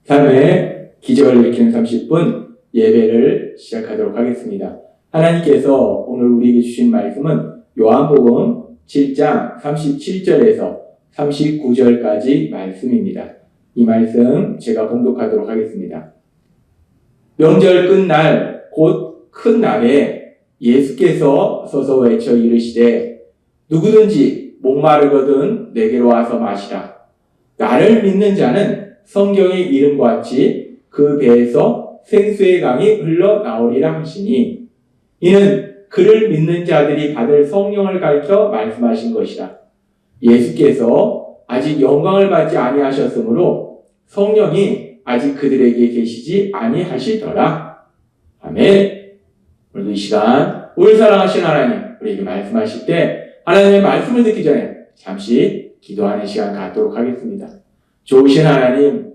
삶의 기적을 일으키는 30분 예배를 시작하도록 하겠습니다. 하나님께서 오늘 우리에게 주신 말씀은 요한복음 7장 37절에서 39절까지 말씀입니다. 이 말씀 제가 봉독하도록 하겠습니다. 명절 끝날 곧 큰 날에 예수께서 서서 외쳐 이르시되 누구든지 목마르거든 내게로 와서 마시라. 나를 믿는 자는 성경의 이름과 같이 그 배에서 생수의 강이 흘러나오리라 하시니 이는 그를 믿는 자들이 받을 성령을 가르쳐 말씀하신 것이라. 예수께서 아직 영광을 받지 아니하셨으므로 성령이 아직 그들에게 계시지 아니하시더라. 아멘. 오늘도 이 시간 우리 사랑하신 하나님 우리에게 말씀하실 때 하나님의 말씀을 듣기 전에 잠시 기도하는 시간 갖도록 하겠습니다. 좋으신 하나님,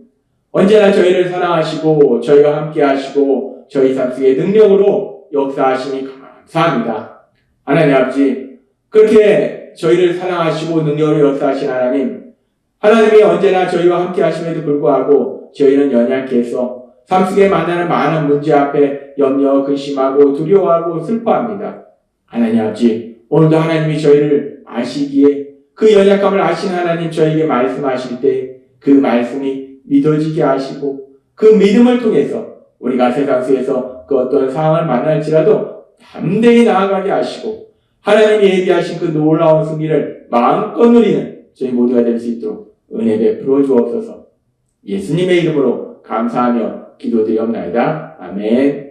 언제나 저희를 사랑하시고 저희와 함께 하시고 저희 삶 속에 능력으로 역사하시니 감사합니다. 하나님 아버지, 그렇게 저희를 사랑하시고 능력으로 역사하신 하나님이 언제나 저희와 함께 하심에도 불구하고 저희는 연약해 해서 삶 속에 만나는 많은 문제 앞에 염려, 근심하고 두려워하고 슬퍼합니다. 하나님 아버지, 오늘도 하나님이 저희를 아시기에 그 연약함을 아신 하나님 저에게 말씀하실 때 그 말씀이 믿어지게 하시고 그 믿음을 통해서 우리가 세상 속에서 그 어떤 상황을 만날지라도 담대히 나아가게 하시고 하나님이 예비하신 그 놀라운 승리를 마음껏 누리는 저희 모두가 될 수 있도록 은혜 베풀어 주옵소서. 예수님의 이름으로 감사하며 기도드리옵나이다. 아멘.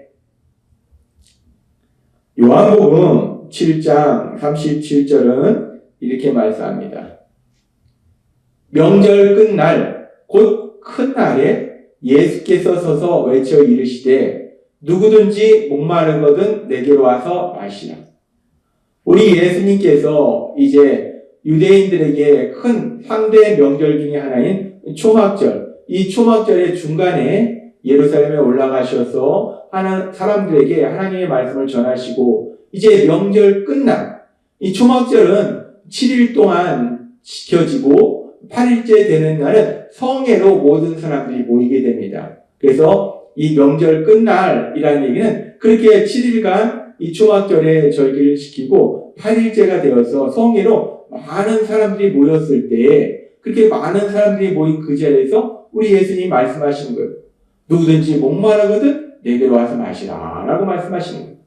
요한복음 7장 37절은 이렇게 말씀합니다. 명절 끝날 곧 큰 날에 예수께서 서서 외쳐 이르시되 누구든지 목마르거든 내게로 와서 마시라. 우리 예수님께서 이제 유대인들에게 큰 상대 명절 중에 하나인 초막절, 이 초막절의 중간에 예루살렘에 올라가셔서 사람들에게 하나님의 말씀을 전하시고 이제 명절 끝날, 이 초막절은 7일 동안 지켜지고 8일째 되는 날은 성회로 모든 사람들이 모이게 됩니다. 그래서 이 명절 끝날이라는 얘기는 그렇게 7일간 이 초막절에 절기를 지키고 8일째가 되어서 성회로 많은 사람들이 모였을 때 그렇게 많은 사람들이 모인 그 자리에서 우리 예수님이 말씀하시는 거예요. 누구든지 목마르거든 내게로 와서 마시라 라고 말씀하시는 거예요.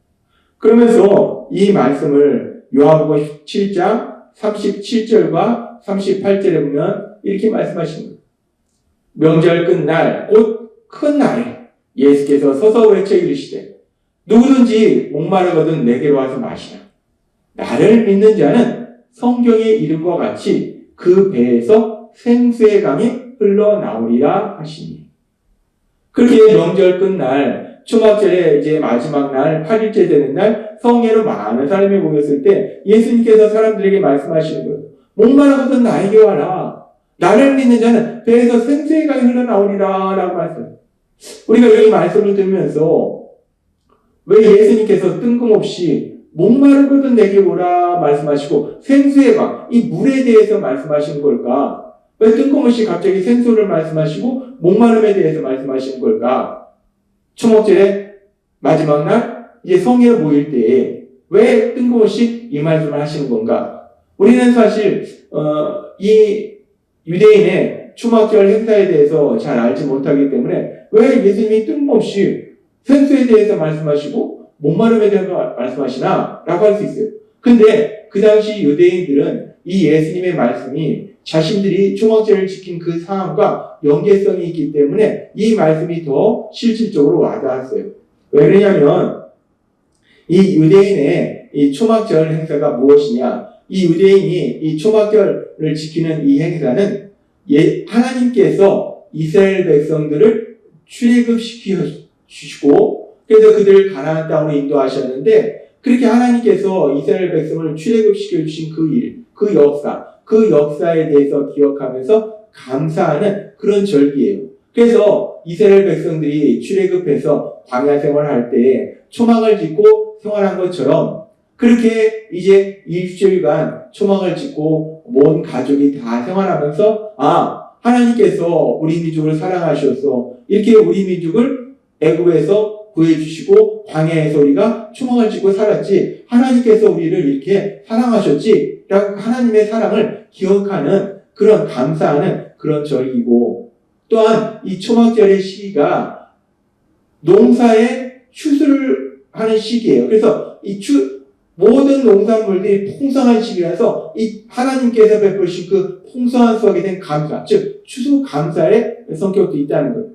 그러면서 이 말씀을 요한복음 7장 37절과 38절에 보면 이렇게 말씀하시는 거예요. 명절 끝날 곧 큰 날에 예수께서 서서 외쳐 이르시되 누구든지 목마르거든 내게로 와서 마시라. 나를 믿는 자는 성경의 이름과 같이 그 배에서 생수의 강이 흘러나오리라 하시니. 그렇게 명절 끝날 초막절에 이제 마지막 날 8일째 되는 날 성회로 많은 사람이 모였을 때 예수님께서 사람들에게 말씀하시는 거예요. 목마르거든 나에게 와라. 나를 믿는 자는 배에서 생수의 강이 흘러나오리라 라고 말씀해요. 우리가 이 말씀을 들으면서 왜 예수님께서 뜬금없이 목마르거든 내게 오라 말씀하시고 생수의 강, 이 물에 대해서 말씀하시는 걸까? 왜 뜬금없이 갑자기 생수를 말씀하시고 목마름에 대해서 말씀하시는 걸까? 초막절에 마지막 날 이제 성회로 모일 때 왜 뜬금없이 이 말씀을 하시는 건가? 우리는 사실 이 유대인의 초막절 행사에 대해서 잘 알지 못하기 때문에 왜 예수님이 뜬금없이 생수에 대해서 말씀하시고 목마름에 대해서 말씀하시나? 라고 할 수 있어요. 근데 그 당시 유대인들은 이 예수님의 말씀이 자신들이 초막절을 지킨 그 상황과 연계성이 있기 때문에 이 말씀이 더 실질적으로 와닿았어요. 왜 그러냐면 이 유대인의 이 초막절 행사가 무엇이냐? 이 유대인이 이 초막절을 지키는 이 행사는 하나님께서 이스라엘 백성들을 출애굽시켜 주시고 그래서 그들을 가나안 땅으로 인도하셨는데 그렇게 하나님께서 이스라엘 백성을 출애굽시켜 주신 그 일, 그 역사에 대해서 기억하면서 감사하는 그런 절기예요. 그래서 이스라엘 백성들이 출애굽해서 광야 생활할 때 초막을 짓고 생활한 것처럼 그렇게 이제 일주일간 초막을 짓고 온 가족이 다 생활하면서 하나님께서 우리 민족을 사랑하셔서 이렇게 우리 민족을 애굽에서 구해주시고 광야에서 우리가 초막을 짓고 살았지, 하나님께서 우리를 이렇게 사랑하셨지 라고 하나님의 사랑을 기억하는 그런 감사하는 그런 절기고, 또한 이 초막절의 시기가 농사의 추수를 하는 시기예요. 그래서 이 모든 농산물들이 풍성한 시기라서 이 하나님께서 베푸신 그 풍성한 수확에 대한 감사, 즉 추수 감사의 성격도 있다는 거예요.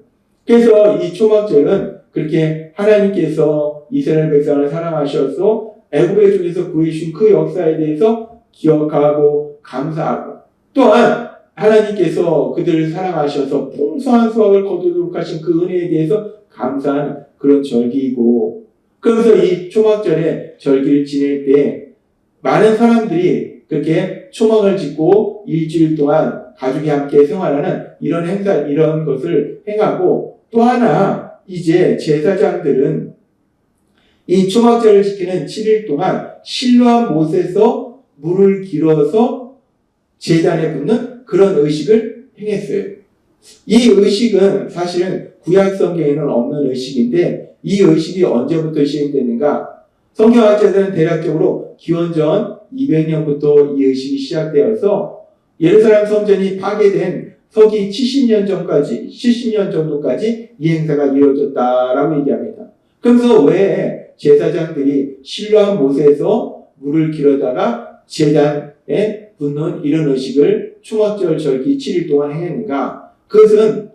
그래서 이 초막절은 그렇게 하나님께서 이스라엘 백성을 사랑하셔서 애굽의 중에서 구해주신 그 역사에 대해서 기억하고 감사하고, 또한 하나님께서 그들을 사랑하셔서 풍성한 수확을 거두도록 하신 그 은혜에 대해서 감사하는 그런 절기이고, 그래서 이 초막절에 절기를 지낼 때 많은 사람들이 그렇게 초막을 짓고 일주일 동안 가족이 함께 생활하는 이런 행사, 이런 것을 행하고, 또 하나 이제 제사장들은 이 초막절을 지키는 7일 동안 실로암 못에서 물을 길어서 제단에 붓는 그런 의식을 행했어요. 이 의식은 사실은 구약 성경에는 없는 의식인데, 이 의식이 언제부터 시행됐는가? 성경학자들은 대략적으로 기원전 200년부터 이 의식이 시작되어서 예루살렘 성전이 파괴된 서기 70년 전까지, 70년 정도까지 이 행사가 이루어졌다라고 얘기합니다. 그래서 왜 제사장들이 실로암 못에서 물을 길어다가 제단에 붓는 이런 의식을 초막절 절기 7일 동안 행했는가? 그것은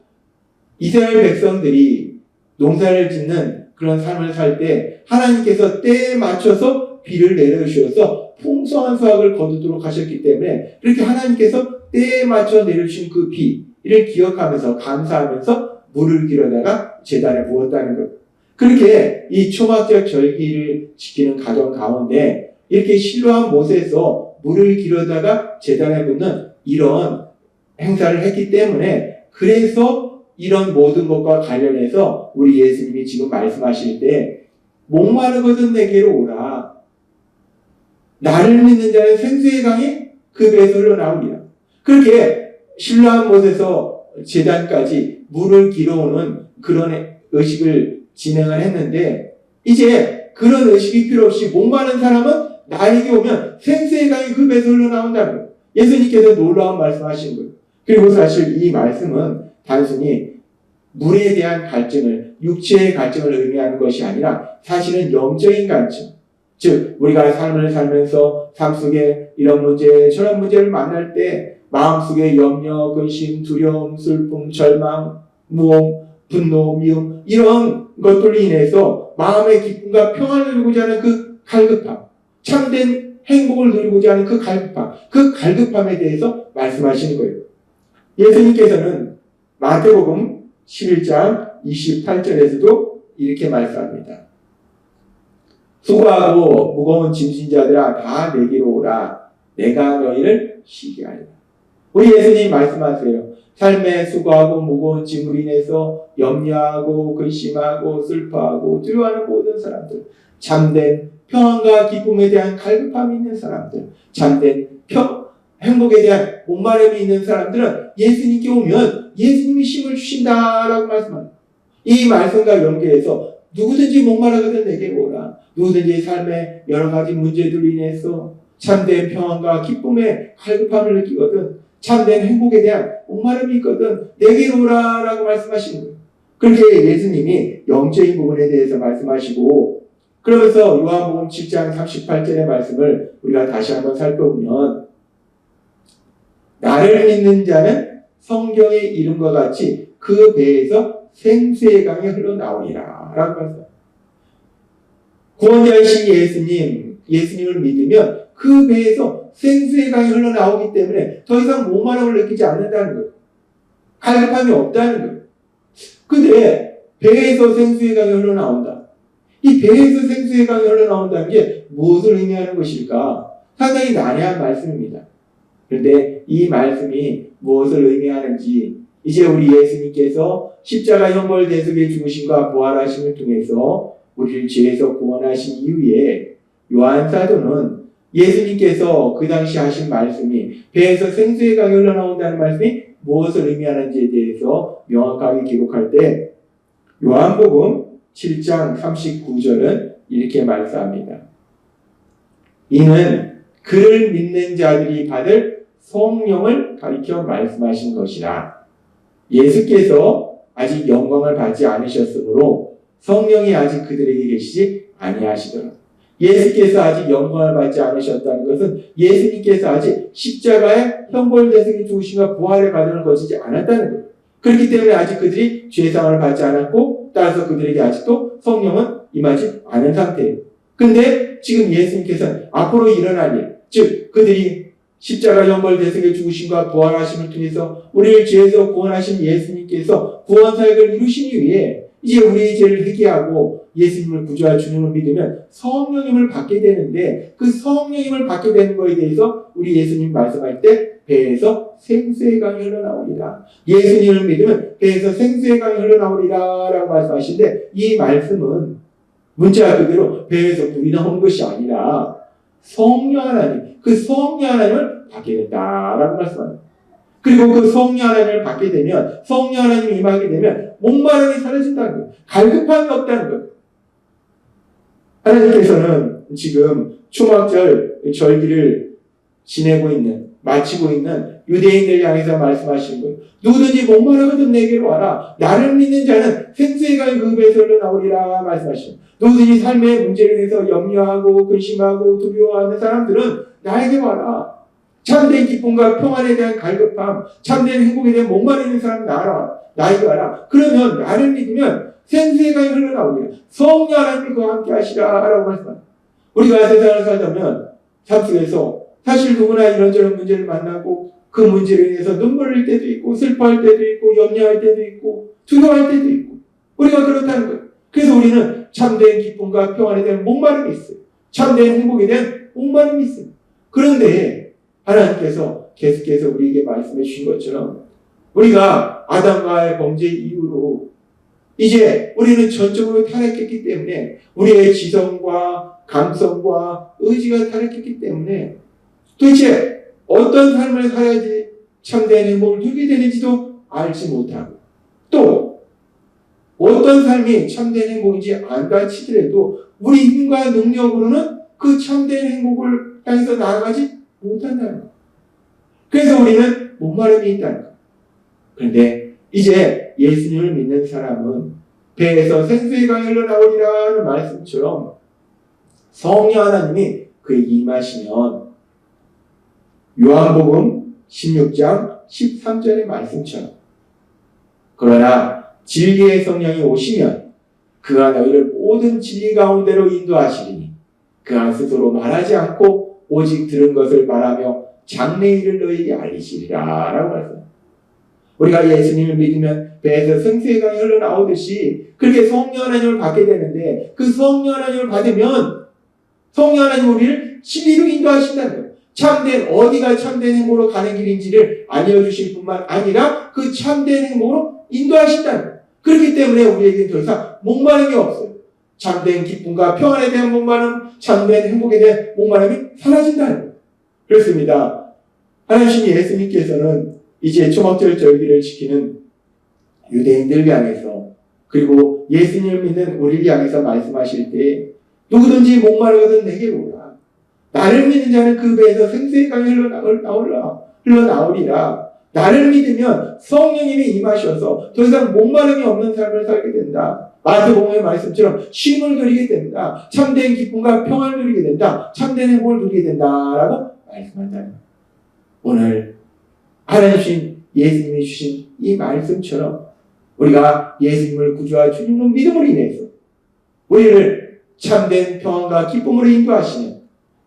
이스라엘 백성들이 농사를 짓는 그런 삶을 살 때 하나님께서 때에 맞춰서 비를 내려주셔서 풍성한 수확을 거두도록 하셨기 때문에, 그렇게 하나님께서 때에 맞춰 내려주신 그 비를 기억하면서 감사하면서 물을 길어다가 제단에 부었다는 것. 그렇게 이 초막절 절기를 지키는 가정 가운데 이렇게 실로암 못에서 물을 길어다가 제단에 붓는 이런 행사를 했기 때문에, 그래서 이런 모든 것과 관련해서 우리 예수님이 지금 말씀하실 때 목마르거든 내게로 오라. 나를 믿는 자는 생수의 강이 그 배에서 흘러나오리라. 그렇게 실로암 못에서 제단까지 물을 길어오는 그런 의식을 진행을 했는데, 이제 그런 의식이 필요 없이 목마른 사람은 나에게 오면 생수의 강이 그 배에서 흘러나온다는 거예요. 예수님께서 놀라운 말씀하신 거예요. 그리고 사실 이 말씀은 단순히 물에 대한 갈증을, 육체의 갈증을 의미하는 것이 아니라 사실은 영적인 갈증, 즉 우리가 삶을 살면서 삶 속에 이런 문제, 저런 문제를 만날 때 마음속에 염려, 근심, 두려움, 슬픔, 절망, 무험, 분노, 미움, 이런 것들로 인해서 마음의 기쁨과 평안을 누리고자 하는 그 갈급함, 참된 행복을 누리고자 하는 그 갈급함, 그 갈급함에 대해서 말씀하시는 거예요. 예수님께서는 마태복음 11장 28절에서도 이렇게 말씀합니다. 수고하고 무거운 짐진 자들아 다 내게로 오라. 내가 너희를 쉬게 하리라. 우리 예수님 말씀하세요. 삶에 수고하고 무거운 짐으로 인해서 염려하고 근심하고 슬퍼하고 두려워하는 모든 사람들, 참된 평안과 기쁨에 대한 갈급함이 있는 사람들, 참된 행복에 대한 목마름이 있는 사람들은 예수님께 오면 예수님이 힘을 주신다라고 말씀합니다. 이 말씀과 연계해서 누구든지 목마르거든 내게로 오라. 누구든지 삶의 여러 가지 문제들로 인해서 참된 평안과 기쁨의 갈급함을 느끼거든, 참된 행복에 대한 목마름이 있거든 내게로 오라라고 말씀하시는 거예요. 그렇게 예수님이 영적인 부분에 대해서 말씀하시고, 그러면서 요한복음 7장 38절의 말씀을 우리가 다시 한번 살펴보면, 나를 믿는 자는 성경에 이름과 같이 그 배에서 생수의 강이 흘러나오리라 라고 말씀합니다. 구원자이신 예수님을 믿으면 그 배에서 생수의 강이 흘러나오기 때문에 더 이상 목마름을 느끼지 않는다는 거예요. 갈급함이 없다는 거예요. 근데 배에서 생수의 강이 흘러나온다. 이 배에서 생수의 강이 흘러나온다는 게 무엇을 의미하는 것일까? 상당히 난해한 말씀입니다. 그런데 이 말씀이 무엇을 의미하는지 이제 우리 예수님께서 십자가 형벌 대속의 죽으심과 부활하심을 통해서 우리를 죄에서 구원하신 이후에 요한 사도는 예수님께서 그 당시 하신 말씀이 배에서 생수의 강이 흘러나온다는 말씀이 무엇을 의미하는지에 대해서 명확하게 기록할 때 요한복음 7장 39절은 이렇게 말씀합니다. 이는 그를 믿는 자들이 받을 성령을 가리켜 말씀하신 것이라. 예수께서 아직 영광을 받지 않으셨으므로 성령이 아직 그들에게 계시지 아니하시더라. 예수께서 아직 영광을 받지 않으셨다는 것은 예수님께서 아직 십자가의 형벌대속의 죽으심과 부활의 과정을 거치지 않았다는 거예요. 그렇기 때문에 아직 그들이 죄사함을 받지 않았고 따라서 그들에게 아직도 성령은 임하지 않은 상태예요. 근데 지금 예수님께서는 앞으로 일어날 일, 즉 그들이 십자가 형벌대속의 죽으심과 부활하심을 통해서 우리를 죄에서 구원하신 예수님께서 구원 사역을 이루시기 위해 이제 우리의 죄를 회개하고 예수님을 구주와 주님을 믿으면 성령님을 받게 되는데 그 성령님을 받게 되는 것에 대해서 우리 예수님 말씀할 때 배에서 생수의 강이 흘러나오리라. 예수님을 믿으면 배에서 생수의 강이 흘러나오리라 라고 말씀하시는데 이 말씀은 문자 그대로 배에서 불이 나오는 것이 아니라 성령 하나님, 그 성령 하나님을 받게 된다라고 말씀합니다. 그리고 그 성령 하나님을 받게 되면 성령 하나님이 임하게 되면 목마름이 사라진다는 거예요. 갈급함이 없다는 거예요. 하나님께서는 지금 초막절 절기를 지내고 있는 마치고 있는 유대인들 향해서 말씀하시는 거예요. 누구든지 목마르거든 내게로 와라. 나를 믿는 자는 생수의 강이 그 배에서 흘러나오리라 말씀하시는 거예요. 누구든지 삶의 문제를 위해서 염려하고 근심하고 두려워하는 사람들은 나에게 와라. 참된 기쁨과 평안에 대한 갈급함, 참된 행복에 대한 목마르는 사람 나에게 와라. 그러면 나를 믿으면 생수의 강이 흘러나오리라. 성령 하나님이 그와 함께 하시라 라고 말씀합니다. 우리가 세상을 살다면 삶 속에서 사실 누구나 이런저런 문제를 만나고 그 문제로 인해서 눈물 흘릴 때도 있고 슬퍼할 때도 있고 염려할 때도 있고 두려워할 때도 있고 우리가 그렇다는 거예요. 그래서 우리는 참된 기쁨과 평안에 대한 목마름이 있어요. 참된 행복에 대한 목마름이 있어요. 그런데 하나님께서 계속해서 우리에게 말씀해 주신 것처럼 우리가 아담과의 범죄 이후로 이제 우리는 전적으로 타락했기 때문에 우리의 지성과 감성과 의지가 타락했기 때문에 도대체 어떤 삶을 살아야지 참된 행복을 누리게 되는지도 알지 못하고 또 어떤 삶이 참된 행복인지 안다 치더라도 우리 힘과 능력으로는 그 참된 행복을 향해서 나아가지 못한다는 거예요. 그래서 우리는 목마름이 있다는 거예요. 그런데 이제 예수님을 믿는 사람은 배에서 생수의 강이 흘러나오리라는 말씀처럼 성령 하나님이 그에 임하시면 요한복음 16장 13절의 말씀처럼 그러나 진리의 성령이 오시면 그가 너희를 모든 진리 가운데로 인도하시리니 그가 스스로 말하지 않고 오직 들은 것을 말하며 장래일을 너희에게 알리시리라 라고 말씀합니다. 우리가 예수님을 믿으면 배에서 생수의 강이 흘러나오듯이 그렇게 성령 하나님을 받게 되는데 그 성령 하나님을 받으면 성령 하나님 우리를 진리로 인도하신다는 거예요. 참된 어디가 참된 행복으로 가는 길인지를 알려주실 뿐만 아니라 그 참된 행복으로 인도하신다는 거예요. 그렇기 때문에 우리에게 더 이상 목마름이 없어요. 참된 기쁨과 평안에 대한 목마름, 참된 행복에 대한 목마름이 사라진다는 거예요. 그렇습니다. 하나님 예수님께서는 이제 초막절 절기를 지키는 유대인들 향해서 그리고 예수님을 믿는 우리를 향해서 말씀하실 때 누구든지 목마르거든 내게로 오라. 나를 믿는 자는 그 배에서 생수의 강이 흘러나오리라. 나를 믿으면 성령님이 임하셔서 더 이상 목마름이 없는 삶을 살게 된다. 마태복음의 말씀처럼 쉼을 누리게 된다. 참된 기쁨과 평안을 누리게 된다. 참된 행복을 누리게 된다라고 말씀한다는 거예요. 오늘 하나님 예수님이 주신 이 말씀처럼 우리가 예수님을 구주와 주님을 믿음으로 인해서 우리를 참된 평안과 기쁨으로 인도하시는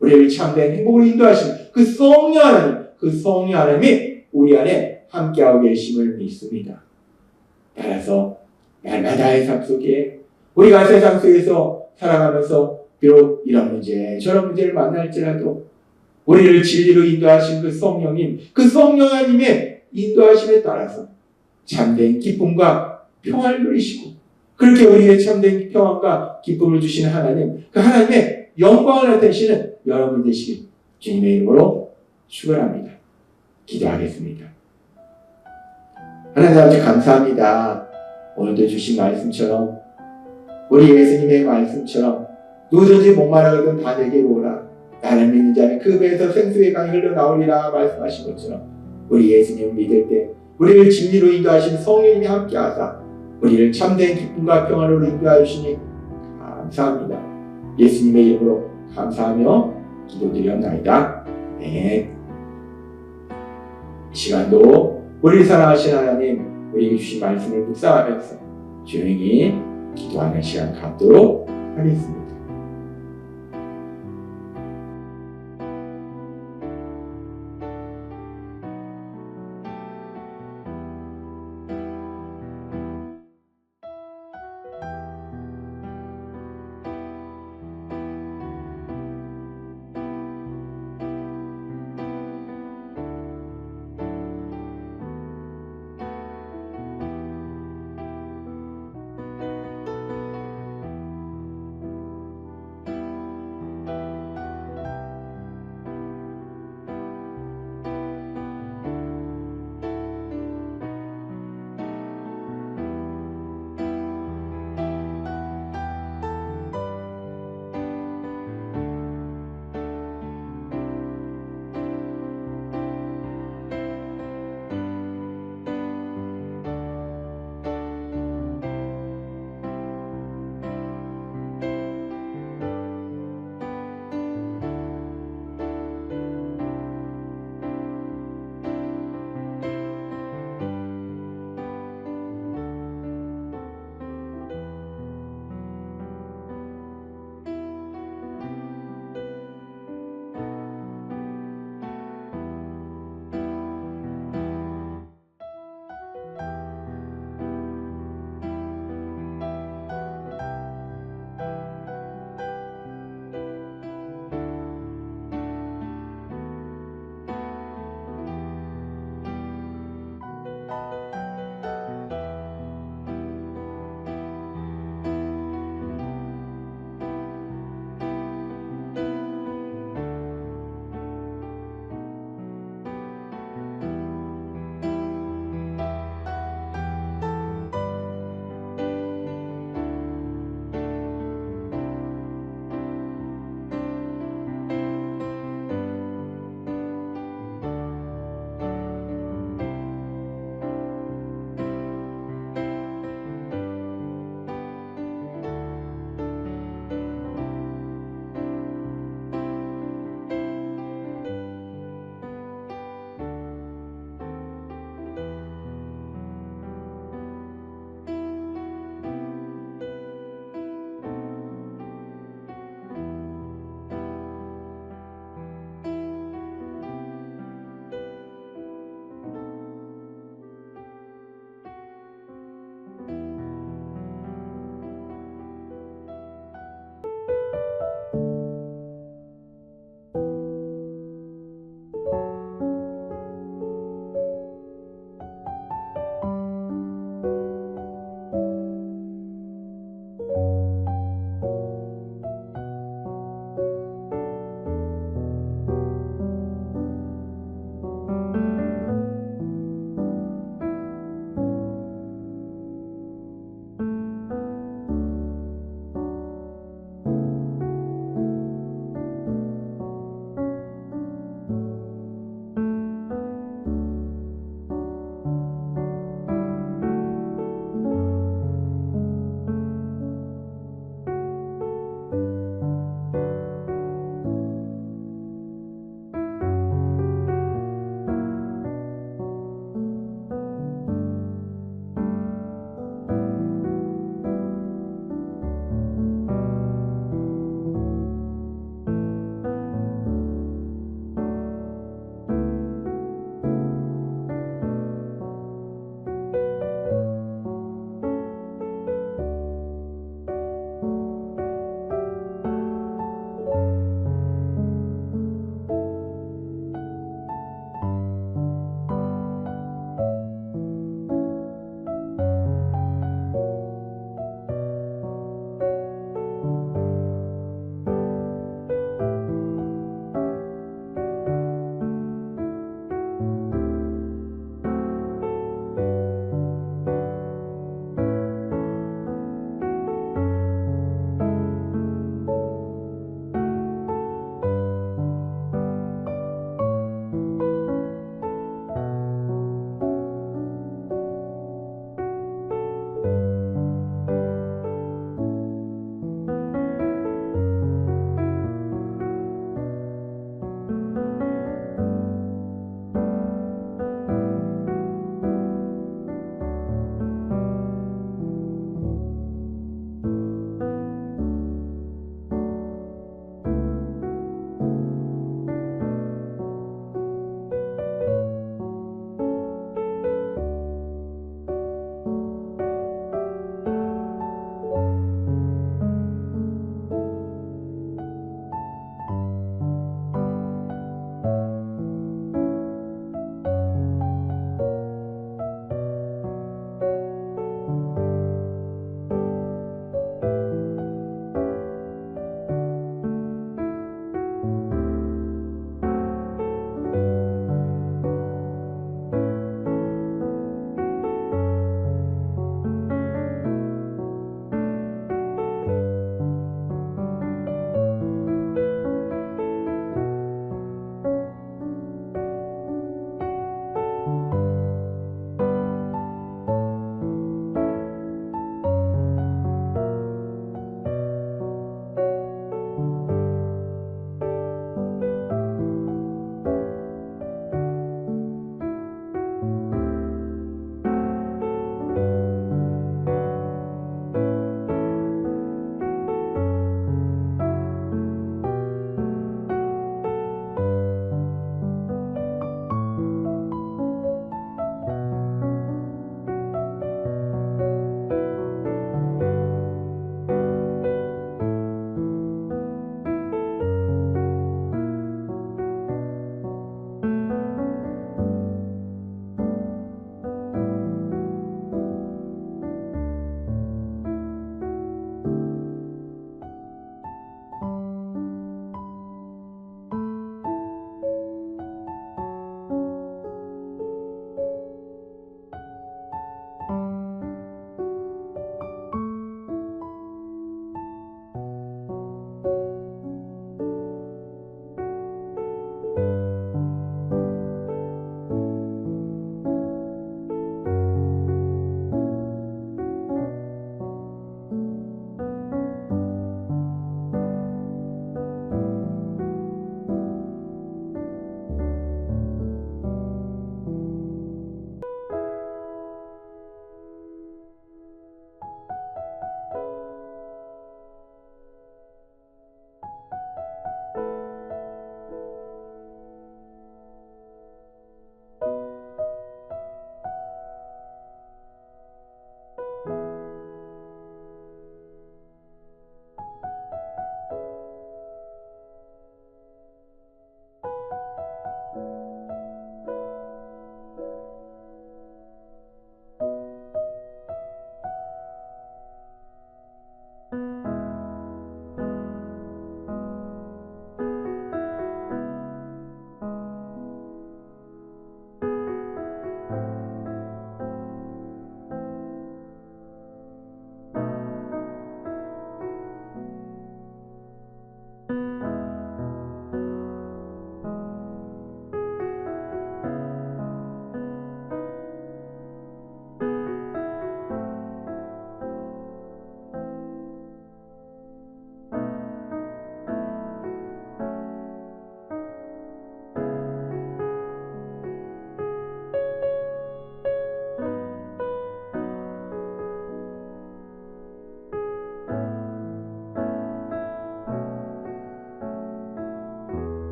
우리를 참된 행복으로 인도하시는 그 성령 하나님이 우리 안에 함께하고 계심을 믿습니다. 따라서 날마다의 삶 속에 우리가 세상 속에서 살아가면서 비록 이런 문제 저런 문제를 만날지라도 우리를 진리로 인도하신 그 성령님, 그 성령 하나님의 인도하심에 따라서 참된 기쁨과 평안을 누리시고 그렇게 우리의 참된 평안과 기쁨을 주시는 하나님, 그 하나님의 영광을 나타내시는 여러분 되시길 주님의 이름으로 축원합니다. 기도하겠습니다. 하나님 아버지 감사합니다. 오늘도 주신 말씀처럼 우리 예수님의 말씀처럼 누구든지 목마르거든 다 내게로 오라. 나를 믿는 자는 그 배에서 생수의 강이 흘러나오리라 말씀하신 것처럼 우리 예수님을 믿을 때 우리를 진리로 인도하신 성령님이 함께하사 우리를 참된 기쁨과 평안으로 인도하여 주시니 감사합니다. 예수님의 이름으로 감사하며 기도드렸나이다. 네. 이 시간도 우리를 사랑하신 하나님, 우리에게 주신 말씀을 묵상하면서 조용히 기도하는 시간 갖도록 하겠습니다.